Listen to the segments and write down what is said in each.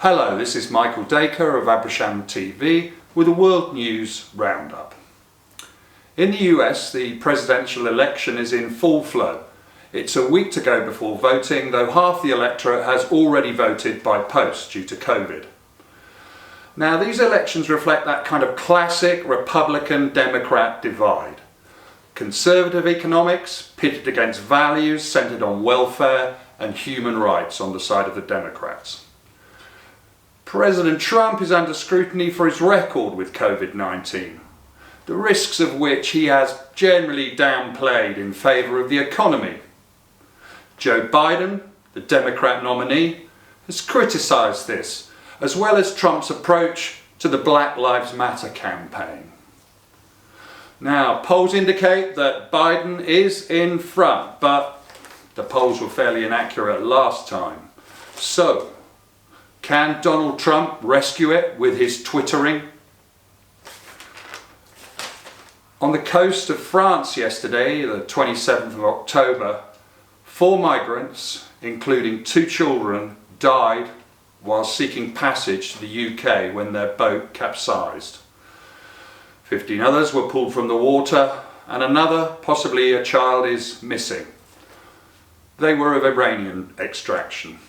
Hello, this is Michael Dacre of Abresham TV with a World News Roundup. In the US, the presidential election is in full flow. It's a week to go before voting, though half the electorate has already voted by post due to COVID. Now, these elections reflect that kind of classic Republican-Democrat divide. Conservative economics pitted against values centred on welfare and human rights on the side of the Democrats. President Trump is under scrutiny for his record with COVID-19, the risks of which he has generally downplayed in favour of the economy. Joe Biden, the Democrat nominee, has criticised this, as well as Trump's approach to the Black Lives Matter campaign. Now, polls indicate that Biden is in front, but the polls were fairly inaccurate last time. So, can Donald Trump rescue it with his twittering? On the coast of France yesterday, the 27th of October, 4 migrants, including 2 children, died while seeking passage to the UK when their boat capsized. 15 others were pulled from the water, and another, possibly a child, is missing. They were of Iranian extraction.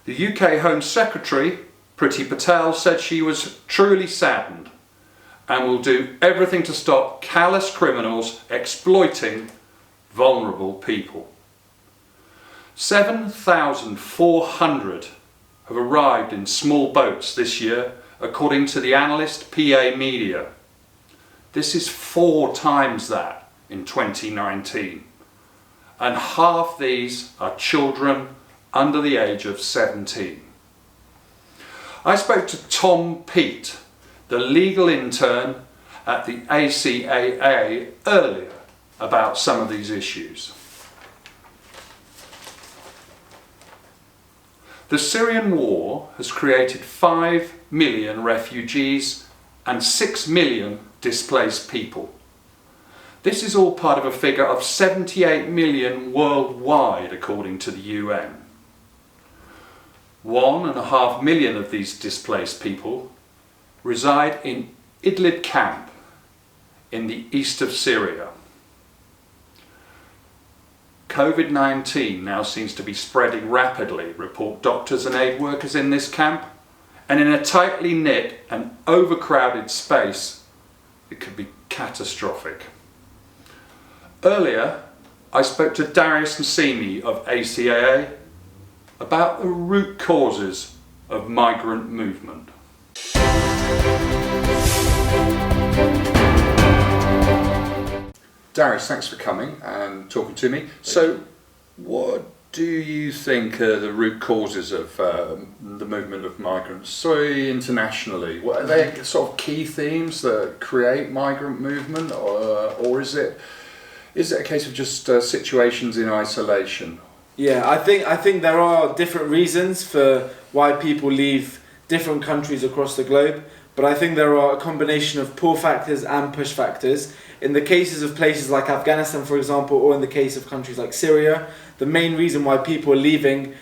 The UK Home Secretary, Priti Patel, said she was truly saddened and will do everything to stop callous criminals exploiting vulnerable people. 7,400 have arrived in small boats this year, according to the analyst PA Media. This is 4 times that in 2019. And half these are children under the age of 17. I spoke to Tom Peat, the legal intern at the ACAA, earlier about some of these issues. The Syrian war has created 5 million refugees and 6 million displaced people. This is all part of a figure of 78 million worldwide, according to the UN. 1.5 million of these displaced people reside in Idlib camp in the east of Syria. COVID-19 now seems to be spreading rapidly, report doctors and aid workers in this camp, and in a tightly knit and overcrowded space, it could be catastrophic. Earlier, I spoke to Darius Nasimi of ACAA about the root causes of migrant movement. Darius, thanks for coming and talking to me. So, what do you think are the root causes of the movement of migrants internationally? What are they sort of key themes that create migrant movement, or is it a case of just situations in isolation? Yeah, I think there are different reasons for why people leave different countries across the globe, but I think there are a combination of pull factors and push factors. In the cases of places like Afghanistan, for example, or in the case of countries like Syria, the main reason why people are leaving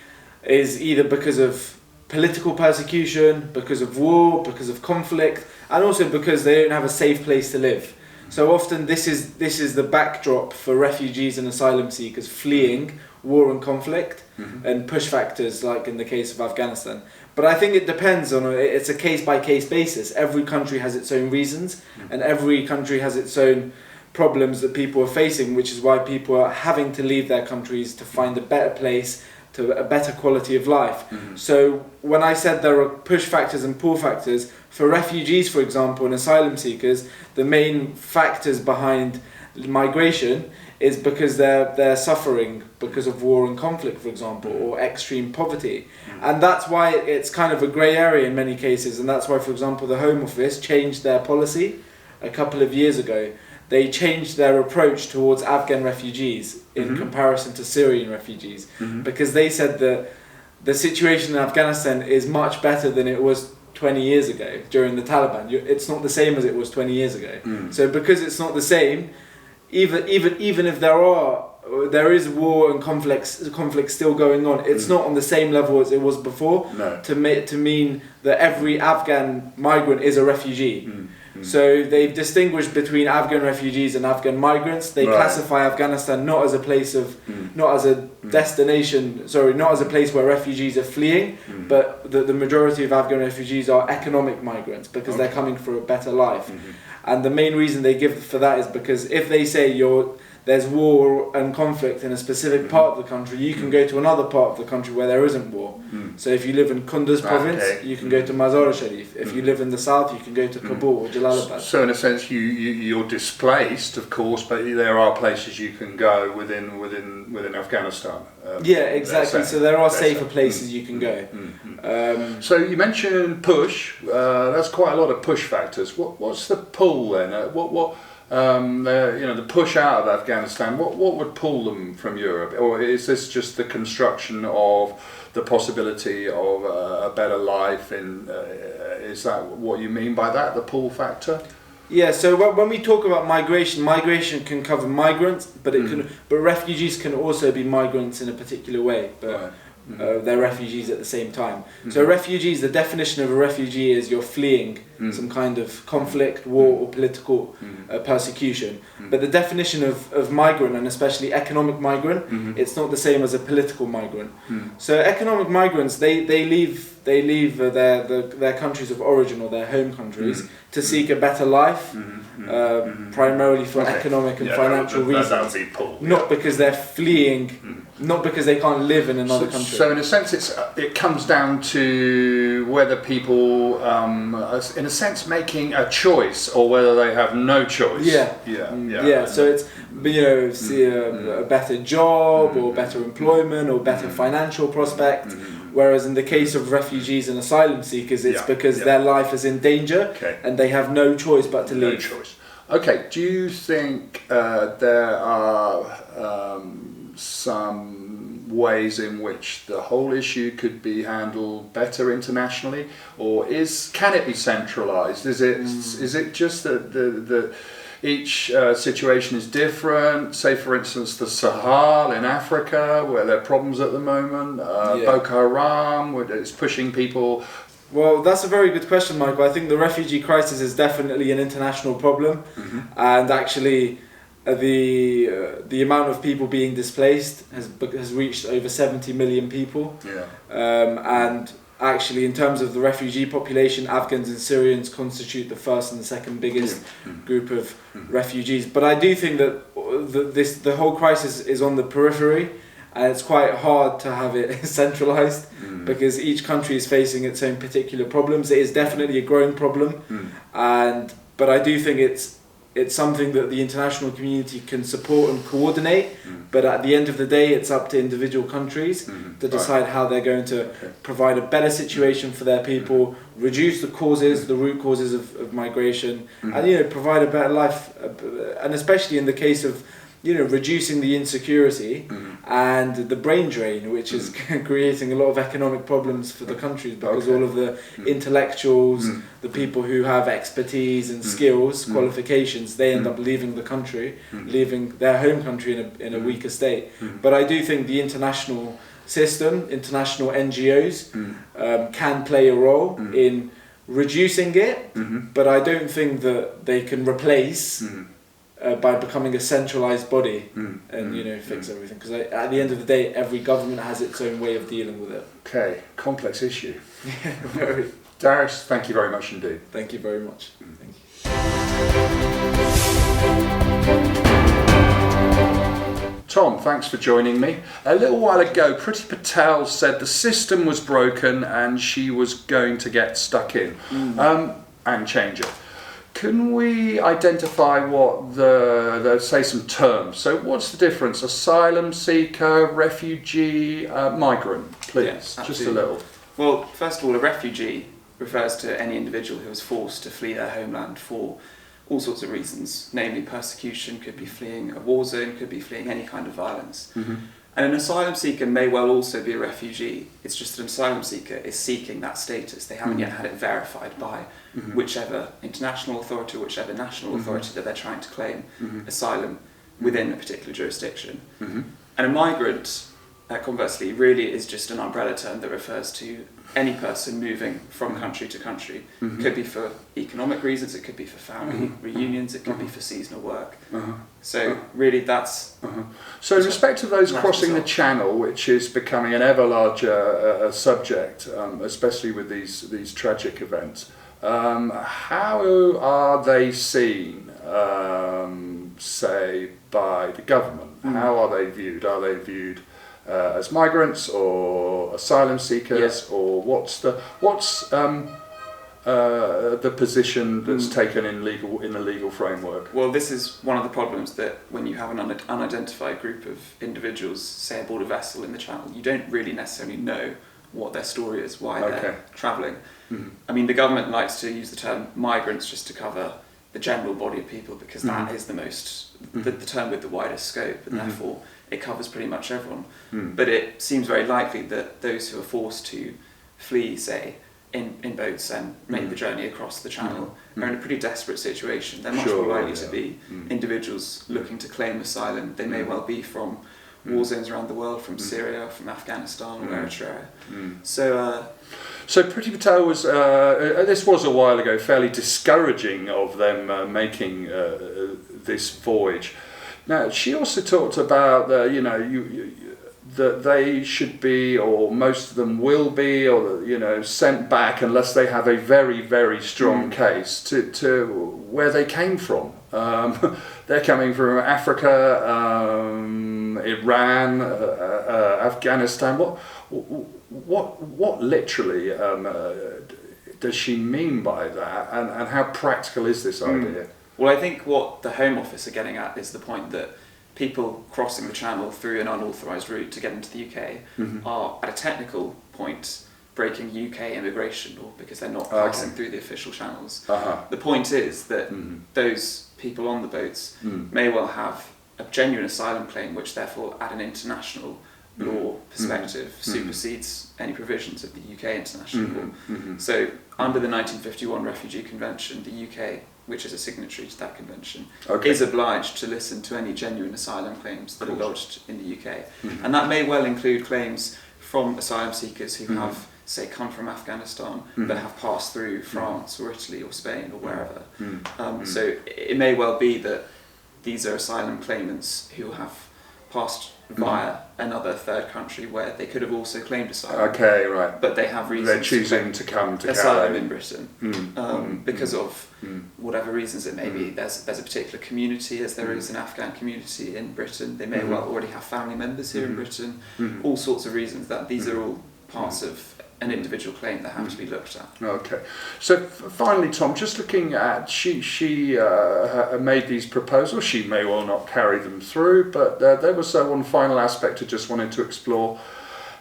is either because of political persecution, because of war, because of conflict, and also because they don't have a safe place to live. So often this is the backdrop for refugees and asylum seekers fleeing war and conflict, and push factors like in the case of Afghanistan. But I think it depends on, it's a case-by-case basis. Every country has its own reasons, and every country has its own problems that people are facing, which is why people are having to leave their countries to find a better place, to a better quality of life. So when I said there are push factors and pull factors, for refugees, for example, and asylum seekers, the main factors behind migration is because they're suffering because of war and conflict, for example, or extreme poverty. And that's why it's kind of a grey area in many cases, and that's why, for example, the Home Office changed their policy a couple of years ago. They changed their approach towards Afghan refugees in comparison to Syrian refugees, because they said that the situation in Afghanistan is much better than it was 20 years ago during the Taliban. It's not the same as it was 20 years ago. So because it's not the same, even if there are there is war and conflict still going on. It's not on the same level as it was before. No. To mean that every Afghan migrant is a refugee. So they've distinguished between Afghan refugees and Afghan migrants. They classify Afghanistan not as a place of, not as a destination, not as a place where refugees are fleeing, but the majority of Afghan refugees are economic migrants because they're coming for a better life. And the main reason they give for that is because if they say there's war and conflict in a specific part of the country, you can go to another part of the country where there isn't war. So if you live in Kunduz province, you can go to Mazar-e-Sharif. If you live in the south, you can go to Kabul or Jalalabad. So in a sense, you're displaced, of course, but there are places you can go within Afghanistan. Yeah, exactly. So there are safer places you can go. So you mentioned push. That's quite a lot of push factors. What's the pull then? The push out of Afghanistan, what would pull them from Europe? Or is this just the construction of the possibility of a better life? Is that what you mean by that, the pull factor? Yeah, so when we talk about migration can cover migrants, but but refugees can also be migrants in a particular way. But they're refugees at the same time. So refugees, the definition of a refugee is you're fleeing some kind of conflict, war or political persecution. But the definition of migrant, and especially economic migrant, it's not the same as a political migrant. So economic migrants, they leave their countries of origin or their home countries to seek a better life, primarily for economic and financial reasons. Not because they're fleeing, not because they can't live in another country. So in a sense, it comes down to whether people, in a sense, making a choice or whether they have no choice. Yeah. So it's a better job or better employment or better financial prospect. Whereas in the case of refugees and asylum seekers, it's because their life is in danger and they have no choice but to leave. No choice. Okay, do you think there are some ways in which the whole issue could be handled better internationally, or can it be centralised? Is it just that each situation is different? Say, for instance, the Sahel in Africa, where there are problems at the moment. Boko Haram, it's pushing people. Well, that's a very good question, Michael. I think the refugee crisis is definitely an international problem, and actually, the amount of people being displaced has reached over 70 million people. And actually, in terms of the refugee population, Afghans and Syrians constitute the first and the second biggest group of refugees. But I do think that the whole crisis is on the periphery, and it's quite hard to have it centralised because each country is facing its own particular problems. It is definitely a growing problem, but I do think it's something that the international community can support and coordinate, but at the end of the day, it's up to individual countries to decide how they're going to provide a better situation for their people, reduce the root causes of migration, and provide a better life, and especially in the case of reducing the insecurity and the brain drain, which is creating a lot of economic problems for the countries because all of the intellectuals, the people who have expertise and skills, qualifications, they end up leaving the country, leaving their home country in a weaker state. But I do think the international system, international NGOs can play a role in reducing it, but I don't think that they can replace by becoming a centralised body and fix everything, because at the end of the day every government has its own way of dealing with it. Okay, complex issue. Very. Darius, thank you very much indeed. Thank you very much. Thank you. Tom, thanks for joining me. A little while ago, Priti Patel said the system was broken and she was going to get stuck in and change it. Can we identify what say some terms? So what's the difference? Asylum seeker, refugee, migrant, please, just a little. Well, first of all, a refugee refers to any individual who is forced to flee their homeland for all sorts of reasons, namely persecution, could be fleeing a war zone, could be fleeing any kind of violence. And an asylum seeker may well also be a refugee. It's just that an asylum seeker is seeking that status. They haven't yet had it verified by whichever international authority or whichever national authority that they're trying to claim asylum within a particular jurisdiction. Mm-hmm. And a migrant, conversely, really is just an umbrella term that refers to any person moving from country to country. Mm-hmm. It could be for economic reasons, it could be for family Mm-hmm. reunions, it could be Mm-hmm. for seasonal work. Uh-huh. So really that's... So in respect of those That's crossing the result. channel, which is becoming an ever larger subject, especially with these tragic events, how are they seen, say, by the government? How are they viewed? Are they viewed as migrants or asylum seekers, or what's the position that's taken in the legal framework? Well, this is one of the problems, that when you have an unidentified group of individuals, say aboard a vessel in the Channel, you don't really necessarily know what their story is, why they're travelling. Mm-hmm. I mean, the government likes to use the term migrants just to cover the general body of people, because that is the most, the term with the widest scope, and therefore it covers pretty much everyone. But it seems very likely that those who are forced to flee, say, in boats and make the journey across the Channel are in a pretty desperate situation. They're much more likely to be individuals looking to claim asylum. They may well be from war zones around the world, from Syria, from Afghanistan, or Eritrea. So Priti Patel was, this was a while ago, fairly discouraging of them making this voyage. Now, she also talked about, that they should be, or most of them will be, or sent back unless they have a very, very strong case to where they came from. They're coming from Africa, Iran, Afghanistan. What literally does she mean by that, and how practical is this idea? Well, I think what the Home Office are getting at is the point that people crossing the Channel through an unauthorised route to get into the UK are, at a technical point, breaking UK immigration law, because they're not passing through the official channels. The point is that those people on the boats may well have a genuine asylum claim, which therefore, at an international law perspective, supersedes any provisions of the UK international law. So, under the 1951 Refugee Convention, the UK, which is a signatory to that convention, is obliged to listen to any genuine asylum claims that are lodged in the UK. And that may well include claims from asylum seekers who have, say, come from Afghanistan, but have passed through France or Italy or Spain or wherever. So it may well be that these are asylum claimants who have passed via another third country where they could have also claimed asylum. Okay, right. But they have reasons They're choosing to come to asylum Canada. in Britain because of whatever reasons it may be. There's a particular community, as there is an Afghan community in Britain. They may well already have family members here in Britain. All sorts of reasons that these are all parts of an individual claim that have to be looked at. Okay. So finally, Tom, just looking at, she made these proposals. She may well not carry them through, but there was one final aspect I just wanted to explore,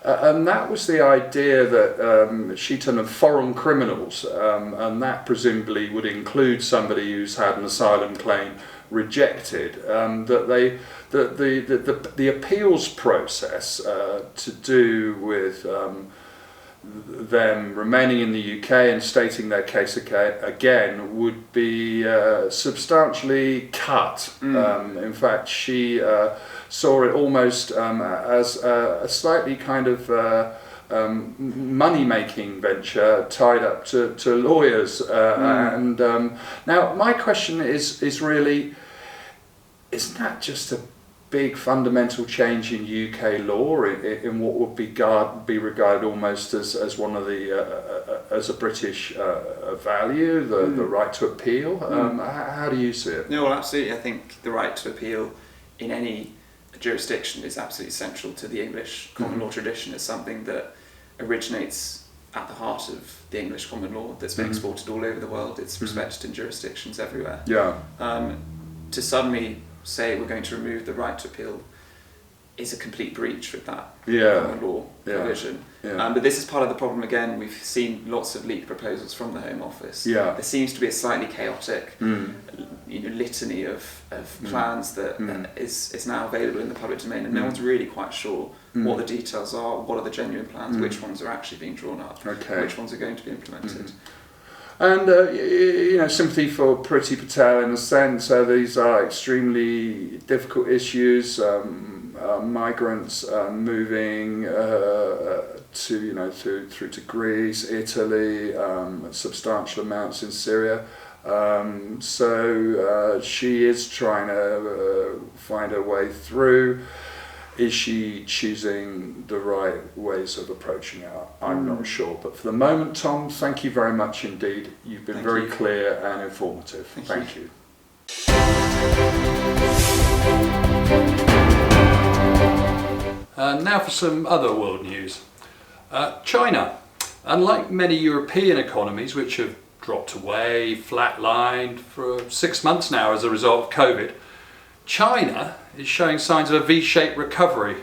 and that was the idea that she termed foreign criminals, and that presumably would include somebody who's had an asylum claim rejected. That the appeals process to do with them remaining in the UK and stating their case again would be substantially cut. In fact, she saw it almost as a slightly kind of money-making venture tied up to lawyers. And now my question is really, isn't that just a big fundamental change in UK law in what would be regarded almost as one of the as a British value, the right to appeal? How do you see it? No, well, absolutely. I think the right to appeal in any jurisdiction is absolutely central to the English common law tradition. It's something that originates at the heart of the English common law that's been exported all over the world. It's respected in jurisdictions everywhere. Yeah. To suddenly say we're going to remove the right to appeal is a complete breach with that common law provision. But this is part of the problem again. We've seen lots of leaked proposals from the Home Office. There seems to be a slightly chaotic litany of plans that is now available in the public domain, and no one's really quite sure what the details are, what are the genuine plans, which ones are actually being drawn up, which ones are going to be implemented. And you know, sympathy for Priti Patel in a sense. These are extremely difficult issues. Migrants moving to through to Greece, Italy, substantial amounts in Syria. So she is trying to find her way through. Is she choosing the right ways of approaching it? I'm not sure. But for the moment, Tom, thank you very much indeed. You've been very clear and informative. Thank you. Now for some other world news. China. Unlike many European economies which have dropped away, flatlined for 6 months now as a result of COVID, China is showing signs of a V-shaped recovery.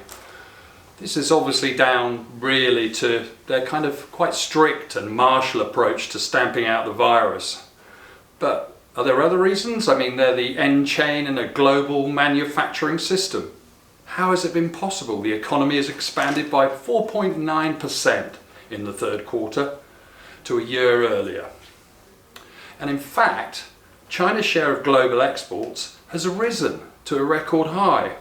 This is obviously down really to their kind of quite strict and martial approach to stamping out the virus. But are there other reasons? I mean, they're the end chain in a global manufacturing system. How has it been possible? The economy has expanded by 4.9% in the third quarter to a year earlier. And in fact, China's share of global exports has risen to a record high.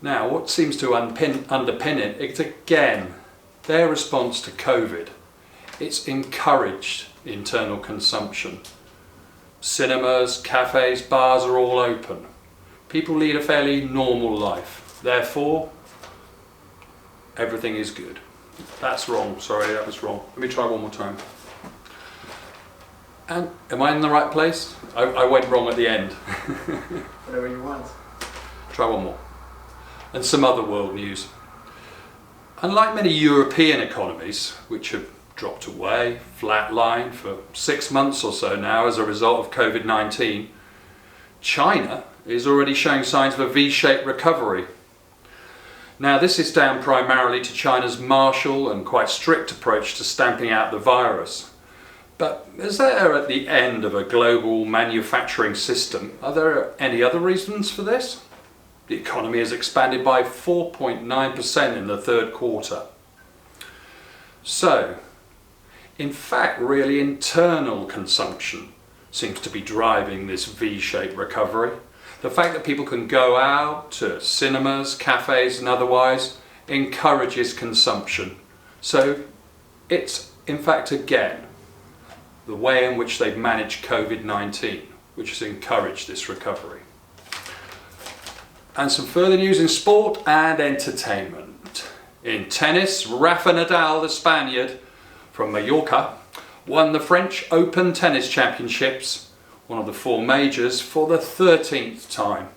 Now, what seems to underpin it is again their response to COVID. It's encouraged internal consumption. Cinemas, cafes, bars are all open. People lead a fairly normal life. Therefore, everything is good. That's wrong. Sorry, that was wrong. Let me try one more time. And am I in the right place? I went wrong at the end. Whatever you want. Try one more. And some other world news. Unlike many European economies, which have dropped away, flatlined for 6 months or so now as a result of COVID-19, China is already showing signs of a V-shaped recovery. Now, this is down primarily to China's martial and quite strict approach to stamping out the virus. But as they're at the end of a global manufacturing system, are there any other reasons for this? The economy has expanded by 4.9% in the third quarter. So, in fact, really internal consumption seems to be driving this V-shaped recovery. The fact that people can go out to cinemas, cafes and otherwise encourages consumption. So it's in fact again the way in which they've managed COVID-19 which has encouraged this recovery. And some further news in sport and entertainment. In tennis, Rafa Nadal, the Spaniard from Mallorca, won the French Open Tennis Championships, one of the 4 majors, for the 13th time.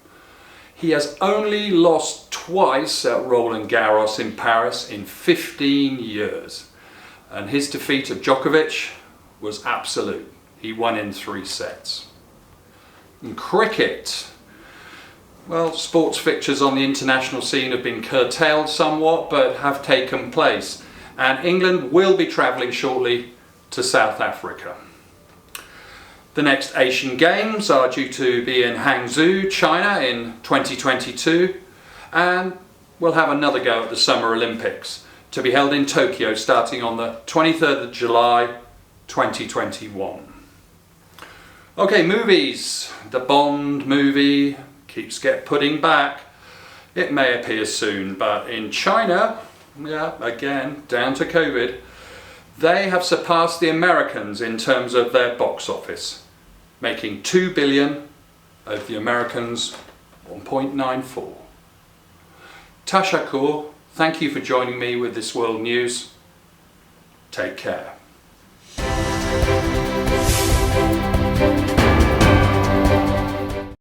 He has only lost twice at Roland Garros in Paris in 15 years. And his defeat of Djokovic was absolute. He won in 3 sets. In cricket, well, sports fixtures on the international scene have been curtailed somewhat, but have taken place. And England will be travelling shortly to South Africa. The next Asian Games are due to be in Hangzhou, China in 2022, and we'll have another go at the Summer Olympics to be held in Tokyo starting on the 23rd of July 2021. Okay, movies. The Bond movie keeps putting back. It may appear soon, but in China, yeah, again, down to COVID, they have surpassed the Americans in terms of their box office, making $2 billion of the Americans' 1.94. Tashakur, thank you for joining me with this world news. Take care.